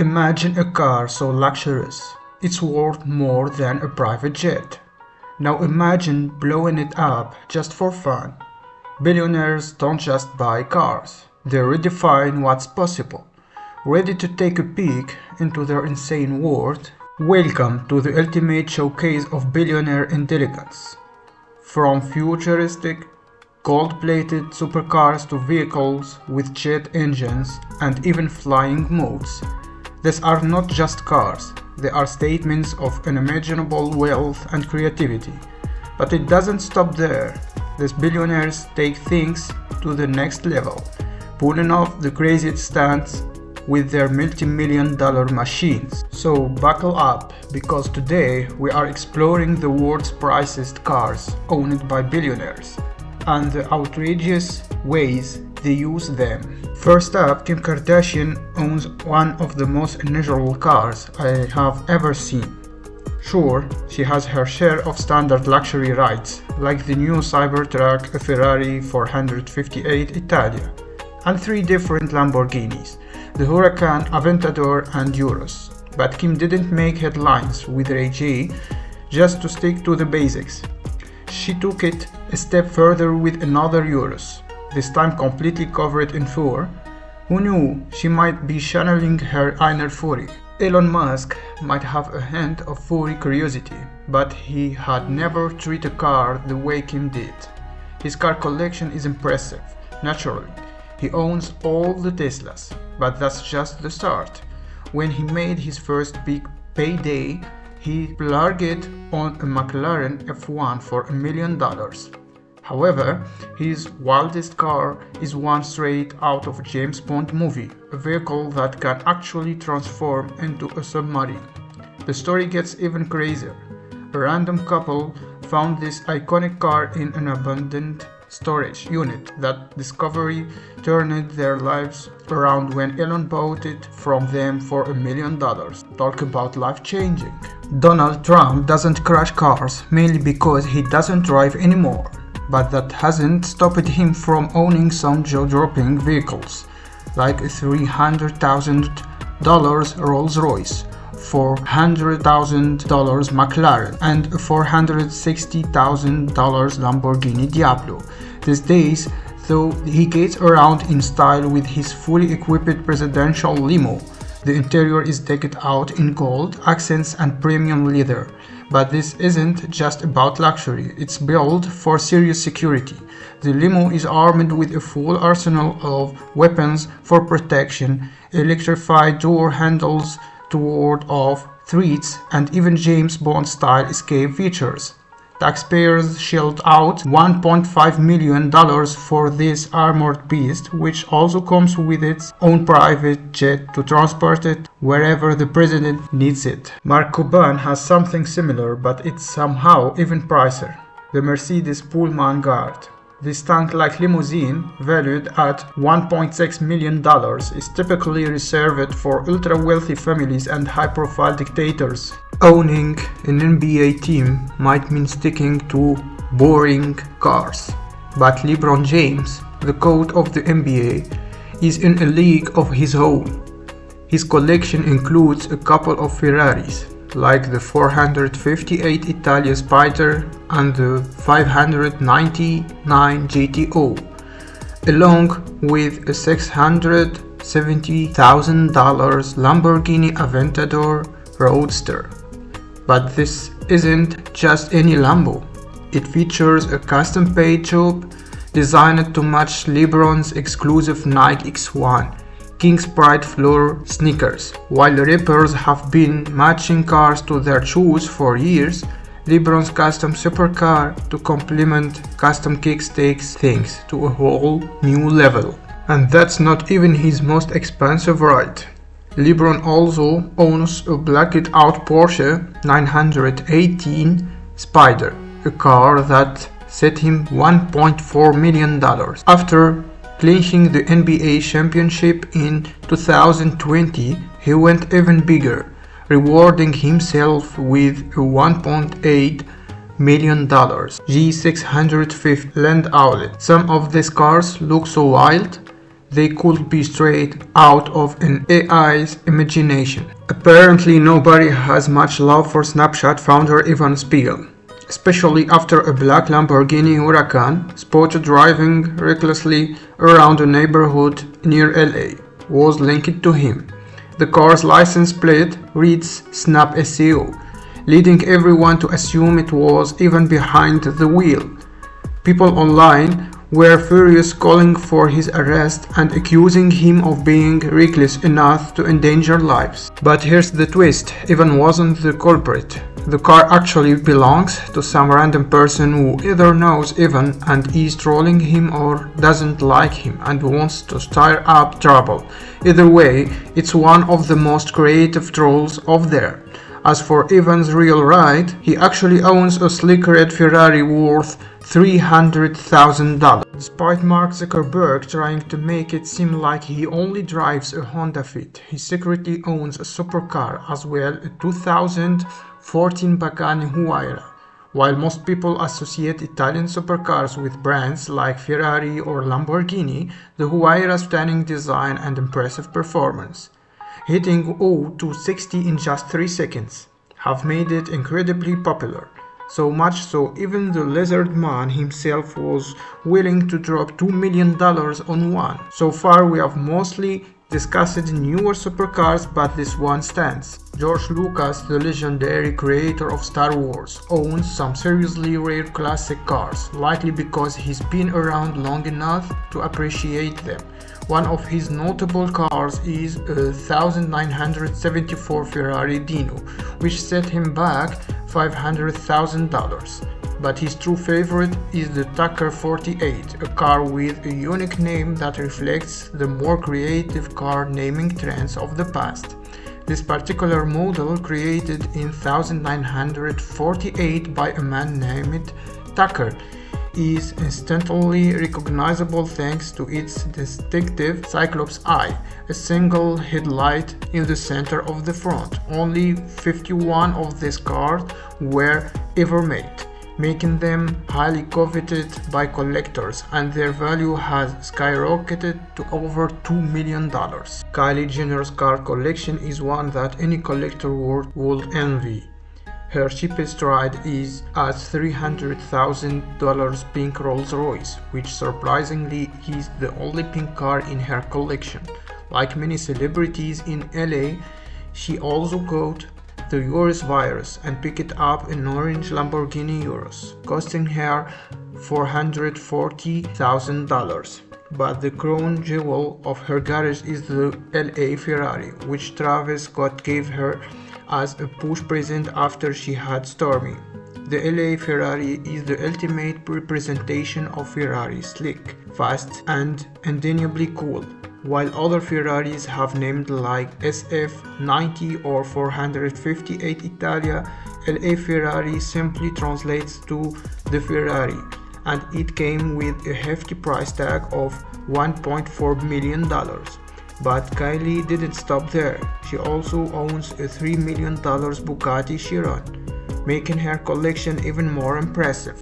Imagine a car so luxurious, it's worth more than a private jet. Now imagine blowing it up just for fun. Billionaires don't just buy cars, they redefine what's possible. Ready to take a peek into their insane world? Welcome to the ultimate showcase of billionaire intelligence. From futuristic, gold-plated supercars to vehicles with jet engines and even flying modes. These are not just cars, they are statements of unimaginable wealth and creativity. But it doesn't stop there. These billionaires take things to the next level, pulling off the craziest stunts with their multi-million-dollar machines. So buckle up, because today we are exploring the world's priciest cars owned by billionaires and the outrageous ways they use them. First up, Kim Kardashian owns one of the most unusual cars I have ever seen. Sure, she has her share of standard luxury rides, like the new Cybertruck, a Ferrari 458 Italia, and 3 different Lamborghinis, the Huracan, Aventador, and Urus. But Kim didn't make headlines with Ray J just to stick to the basics. She took it a step further with another Urus, this time completely covered in fur. Who knew she might be channeling her inner fury? Elon Musk might have a hint of furry curiosity, but he had never treated a car the way Kim did. His car collection is impressive, naturally. He owns all the Teslas, but that's just the start. When he made his first big payday, he splurged on a McLaren F1 for $1 million. However, his wildest car is one straight out of a James Bond movie, a vehicle that can actually transform into a submarine. The story gets even crazier. A random couple found this iconic car in an abandoned storage unit. That discovery turned their lives around when Elon bought it from them for $1 million. Talk about life-changing. Donald Trump doesn't crash cars mainly because he doesn't drive anymore, but that hasn't stopped him from owning some jaw-dropping vehicles, like a $300,000 Rolls Royce, $400,000 McLaren, and a $460,000 Lamborghini Diablo. These days, though, he gets around in style with his fully equipped presidential limo. The interior is decked out in gold accents and premium leather. But this isn't just about luxury, it's built for serious security. The limo is armed with a full arsenal of weapons for protection, electrified door handles to ward off threats, and even James Bond-style escape features. Taxpayers shelled out $1.5 million for this armored beast, which also comes with its own private jet to transport it wherever the president needs it. Mark Cuban has something similar, but it's somehow even pricier. The Mercedes Pullman Guard. This tank-like limousine, valued at $1.6 million, is typically reserved for ultra-wealthy families and high-profile dictators. Owning an NBA team might mean sticking to boring cars. But LeBron James, the GOAT of the NBA, is in a league of his own. His collection includes a couple of Ferraris, like the 458 Italia Spider and the 599 GTO, along with a $670,000 Lamborghini Aventador Roadster. But this isn't just any Lambo. It features a custom paint job designed to match LeBron's exclusive Nike X1 King's Pride floor sneakers. While rappers have been matching cars to their shoes for years, LeBron's custom supercar to complement custom kicks takes things to a whole new level. And that's not even his most expensive ride. LeBron also owns a blacked-out Porsche 918 Spider, a car that set him $1.4 million. After clinching the NBA championship in 2020, he went even bigger, rewarding himself with a $1.8 million G650 Land Outlet. Some of these cars look so wild, they could be straight out of an AI's imagination. Apparently nobody has much love for Snapchat founder Ivan Spiegel, especially after a black Lamborghini Huracan, spotted driving recklessly around a neighborhood near LA, was linked to him. The car's license plate reads Snap SEO, leading everyone to assume it was Ivan behind the wheel. People online were furious, calling for his arrest and accusing him of being reckless enough to endanger lives. But here's the twist: Ivan wasn't the culprit. The car actually belongs to some random person who either knows Ivan and is trolling him or doesn't like him and wants to stir up trouble. Either way, it's one of the most creative trolls out there. As for Ivan's real ride, he actually owns a sleek red Ferrari worth $300,000. Despite Mark Zuckerberg trying to make it seem like he only drives a Honda Fit, he secretly owns a supercar as well, a 2014 Pagani Huayra. While most people associate Italian supercars with brands like Ferrari or Lamborghini, the Huayra's stunning design and impressive performance, hitting 0 to 60 in just 3 seconds, have made it incredibly popular. So much so, even the lizard man himself was willing to drop $2 million on one. So far we have mostly discussed newer supercars, but this one stands. George Lucas, the legendary creator of Star Wars, owns some seriously rare classic cars, likely because he's been around long enough to appreciate them. One of his notable cars is a 1974 Ferrari Dino, which set him back $500,000. But his true favorite is the Tucker 48, a car with a unique name that reflects the more creative car naming trends of the past. This particular model, created in 1948 by a man named Tucker, is instantly recognizable thanks to its distinctive Cyclops eye, a single headlight in the center of the front. Only 51 of these cars were ever made, making them highly coveted by collectors, and their value has skyrocketed to over $2 million. Kylie Jenner's car collection is one that any collector would envy. Her cheapest ride is a $300,000 pink Rolls Royce, which surprisingly is the only pink car in her collection. Like many celebrities in LA, she also got the Urus virus and picked up an orange Lamborghini Urus, costing her $440,000. But the crown jewel of her garage is the LA Ferrari, which Travis Scott gave her as a push present after she had Stormy. The LA Ferrari is the ultimate representation of Ferrari: slick, fast, and undeniably cool. While other Ferraris have names like SF90 or 458 Italia, LA Ferrari simply translates to the Ferrari, and it came with a hefty price tag of $1.4 million. But Kylie didn't stop there. She also owns a $3 million Bugatti Chiron, making her collection even more impressive.